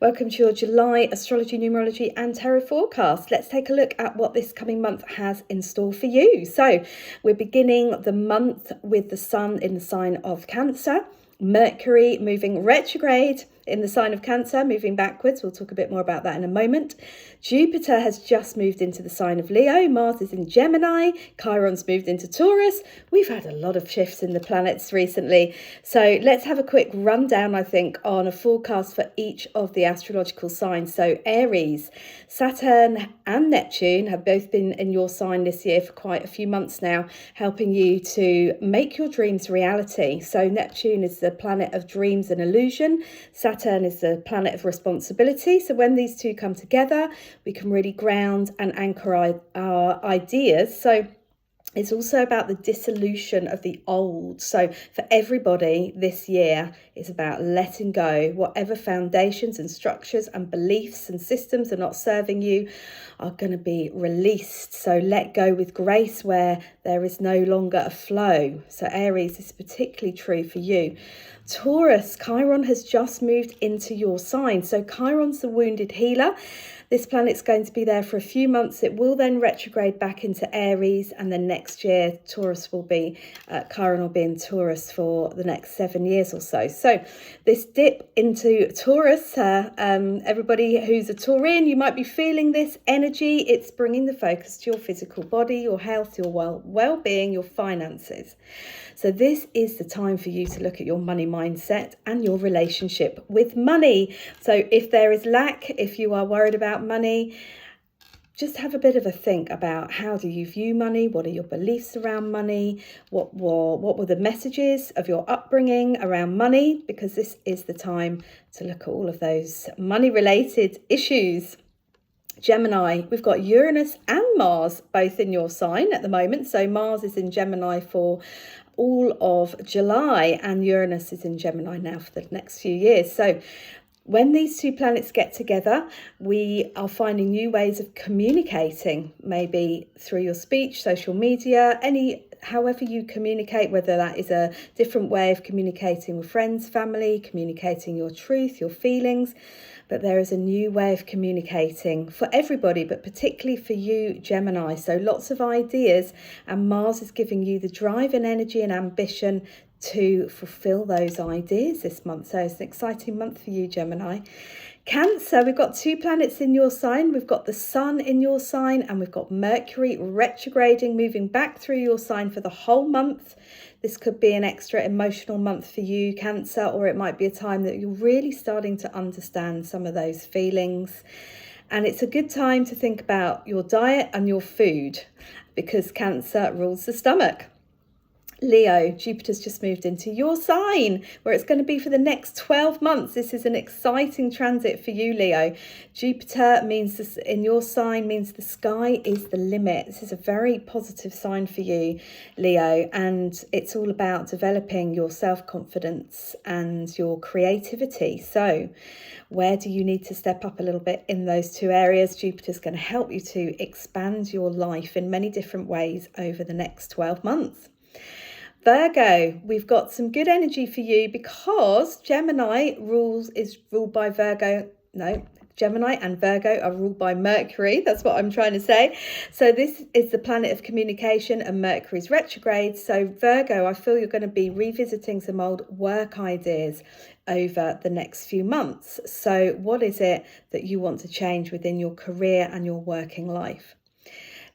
Welcome to your July Astrology, Numerology and Tarot forecast. Let's take a look at what this coming month has in store for you. So we're beginning the month with the Sun in the sign of Cancer, Mercury moving retrograde in the sign of Cancer, moving backwards. We'll talk a bit more about that in a moment. Jupiter has just moved into the sign of Leo. Mars is in Gemini. Chiron's moved into Taurus. We've had a lot of shifts in the planets recently. So let's have a quick rundown, I think, on a forecast for each of the astrological signs. So Aries, Saturn and Neptune have both been in your sign this year for quite a few months now, helping you to make your dreams reality. So Neptune is the planet of dreams and illusion. Saturn is the planet of responsibility. So when these two come together, we can really ground and anchor our ideas. So it's also about the dissolution of the old. So for everybody this year is about letting go. Whatever foundations and structures and beliefs and systems are not serving you are going to be released. So let go with grace where there is no longer a flow. So Aries, this is particularly true for you. Taurus, Chiron has just moved into your sign. So Chiron's the wounded healer. This planet's going to be there for a few months. It will then retrograde back into Aries, and then next year Chiron will be in Taurus for the next 7 years or so. So this dip into Taurus, everybody who's a Taurian, you might be feeling this energy. It's bringing the focus to your physical body, your health, your well-being, your finances. So this is the time for you to look at your money mindset and your relationship with money. So if there is lack, if you are worried about money, just have a bit of a think about how do you view money? What are your beliefs around money? What were the messages of your upbringing around money? Because this is the time to look at all of those money-related issues. Gemini, we've got Uranus and Mars both in your sign at the moment. So Mars is in Gemini for all of July and Uranus is in Gemini now for the next few years. So when these two planets get together, we are finding new ways of communicating, maybe through your speech, social media, however you communicate, whether that is a different way of communicating with friends, family, communicating your truth, your feelings. But there is a new way of communicating for everybody, but particularly for you, Gemini. So lots of ideas, and Mars is giving you the drive and energy and ambition to fulfill those ideas this month. So it's an exciting month for you, Gemini. Cancer, we've got two planets in your sign. We've got the Sun in your sign and we've got Mercury retrograding, moving back through your sign for the whole month. This could be an extra emotional month for you, Cancer, or it might be a time that you're really starting to understand some of those feelings. And it's a good time to think about your diet and your food because Cancer rules the stomach. Leo, Jupiter's just moved into your sign where it's going to be for the next 12 months. This is an exciting transit for you, Leo. Jupiter means this in your sign means the sky is the limit. This is a very positive sign for you, Leo, and it's all about developing your self-confidence and your creativity. So where do you need to step up a little bit in those two areas? Jupiter's going to help you to expand your life in many different ways over the next 12 months. Virgo, we've got some good energy for you because Gemini is ruled by Virgo. No, Gemini and Virgo are ruled by Mercury. That's what I'm trying to say. So this is the planet of communication and Mercury's retrograde. So Virgo, I feel you're going to be revisiting some old work ideas over the next few months. So what is it that you want to change within your career and your working life?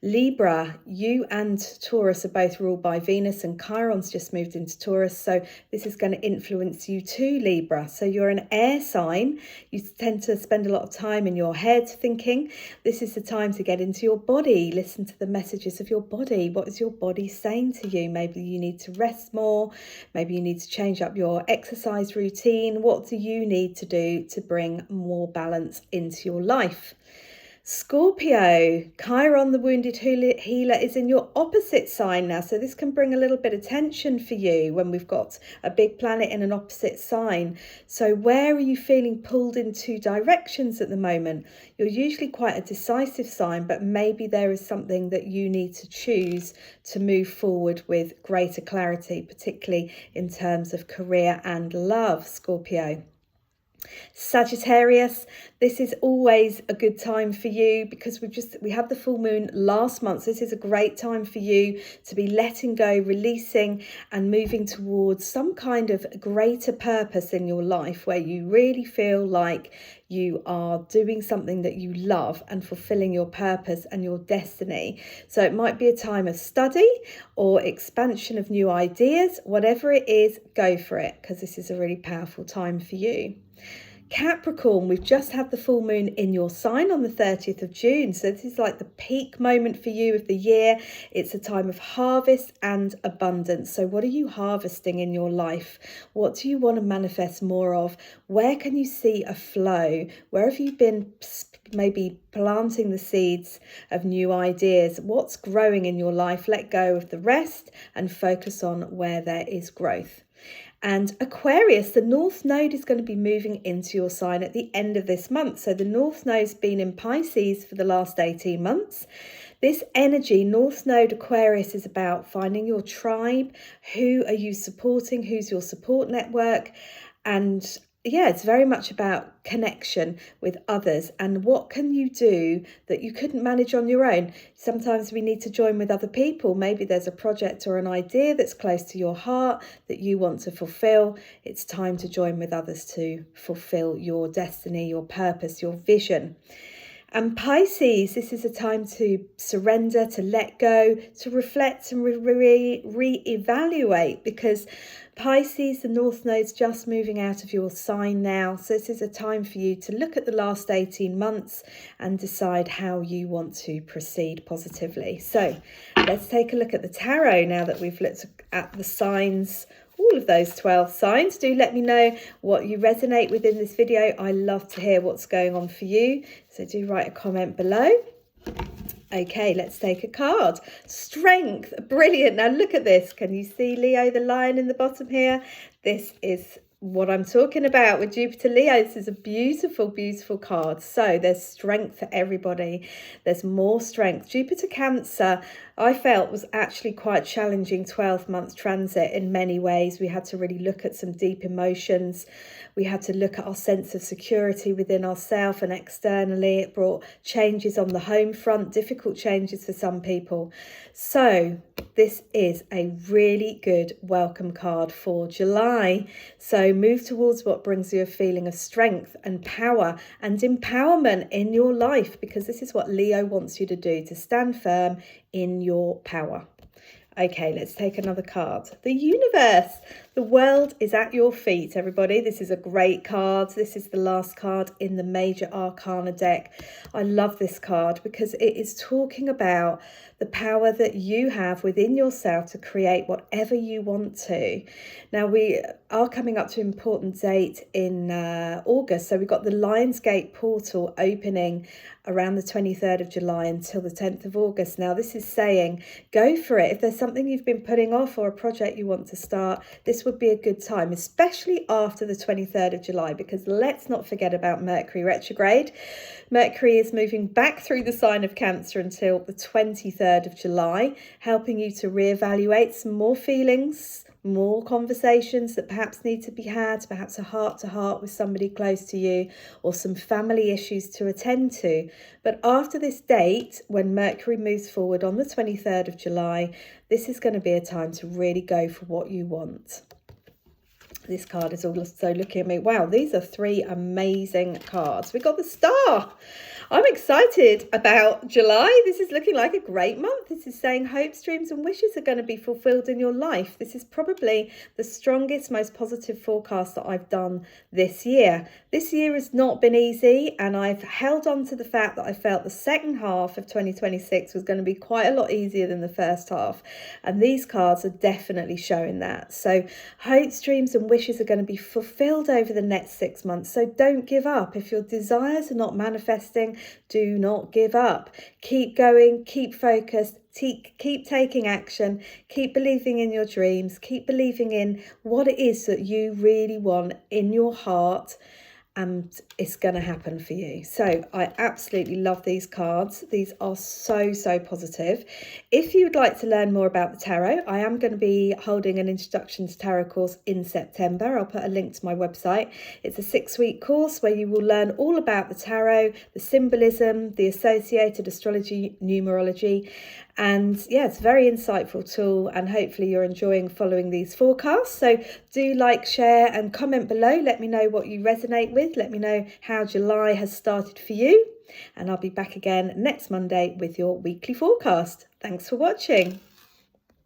Libra, you and Taurus are both ruled by Venus and Chiron's just moved into Taurus. So this is going to influence you too, Libra. So you're an air sign. You tend to spend a lot of time in your head thinking. This is the time to get into your body. Listen to the messages of your body. What is your body saying to you? Maybe you need to rest more. Maybe you need to change up your exercise routine. What do you need to do to bring more balance into your life? Scorpio, Chiron, the wounded healer, is in your opposite sign now. So this can bring a little bit of tension for you when we've got a big planet in an opposite sign. So where are you feeling pulled in two directions at the moment? You're usually quite a decisive sign, but maybe there is something that you need to choose to move forward with greater clarity, particularly in terms of career and love, Scorpio. Sagittarius, this is always a good time for you because we had the full moon last month. So this is a great time for you to be letting go, releasing and moving towards some kind of greater purpose in your life where you really feel like you are doing something that you love and fulfilling your purpose and your destiny. So it might be a time of study or expansion of new ideas. Whatever it is, go for it because this is a really powerful time for you. Capricorn, we've just had the full moon in your sign on the 30th of June. So this is like the peak moment for you of the year. It's a time of harvest and abundance. So what are you harvesting in your life? What do you want to manifest more of? Where can you see a flow? Where have you been maybe planting the seeds of new ideas? What's growing in your life? Let go of the rest and focus on where there is growth. And Aquarius, the North Node is going to be moving into your sign at the end of this month. So the North Node's been in Pisces for the last 18 months. This energy, North Node Aquarius, is about finding your tribe. Who are you supporting? Who's your support network? And yeah, it's very much about connection with others and what can you do that you couldn't manage on your own. Sometimes we need to join with other people. Maybe there's a project or an idea that's close to your heart that you want to fulfill. It's time to join with others to fulfill your destiny, your purpose, your vision. And Pisces, this is a time to surrender, to let go, to reflect and re-evaluate because Pisces, the North Node's just moving out of your sign now. So this is a time for you to look at the last 18 months and decide how you want to proceed positively. So let's take a look at the tarot now that we've looked at the signs, all of those 12 signs. Do let me know what you resonate with in this video. I love to hear what's going on for you. So do write a comment below. Okay, let's take a card. Strength, brilliant. Now look at this. Can you see Leo, the lion in the bottom here? This is what I'm talking about with Jupiter Leo. This is a beautiful, beautiful card. So there's strength for everybody. There's more strength. Jupiter Cancer, I felt, was actually quite challenging 12-month transit in many ways. We had to really look at some deep emotions. We had to look at our sense of security within ourselves and externally. It brought changes on the home front, difficult changes for some people. So this is a really good welcome card for July. So move towards what brings you a feeling of strength and power and empowerment in your life, because this is what Leo wants you to do, to stand firm in your power. Okay, let's take another card. The universe. The world is at your feet, everybody. This is a great card. This is the last card in the Major Arcana deck. I love this card because it is talking about the power that you have within yourself to create whatever you want to. Now, we are coming up to an important date in August. So we've got the Lionsgate portal opening around the 23rd of July until the 10th of August. Now, this is saying go for it. If there's something you've been putting off or a project you want to start, this would be a good time, especially after the 23rd of July, because let's not forget about Mercury retrograde. Mercury is moving back through the sign of Cancer until the 23rd of July, helping you to reevaluate some more feelings, more conversations that perhaps need to be had, perhaps a heart-to-heart with somebody close to you, or some family issues to attend to. But after this date, when Mercury moves forward on the 23rd of July, this is going to be a time to really go for what you want. This card is also looking at me. Wow, these are three amazing cards. We got the Star. I'm excited about July. This is looking like a great month. This is saying hopes, dreams and wishes are going to be fulfilled in your life. This is probably the strongest, most positive forecast that I've done this year. This year has not been easy, and I've held on to the fact that I felt the second half of 2026 was going to be quite a lot easier than the first half. And these cards are definitely showing that. So hopes, dreams and wishes are going to be fulfilled over the next 6 months. So don't give up. If your desires are not manifesting, do not give up. Keep going, keep focused, keep taking action, keep believing in your dreams, keep believing in what it is that you really want in your heart, and it's going to happen for you. So I absolutely love these cards. These are so positive. If you would like to learn more about the tarot, I am going to be holding an introduction to tarot course in September. I'll put a link to my website. It's a 6-week course where you will learn all about the tarot, the symbolism, the associated astrology, numerology, and yeah, it's a very insightful tool, and hopefully you're enjoying following these forecasts. So do like, share and comment below. Let me know what you resonate with. Let me know how July has started for you. And I'll be back again next Monday with your weekly forecast. Thanks for watching.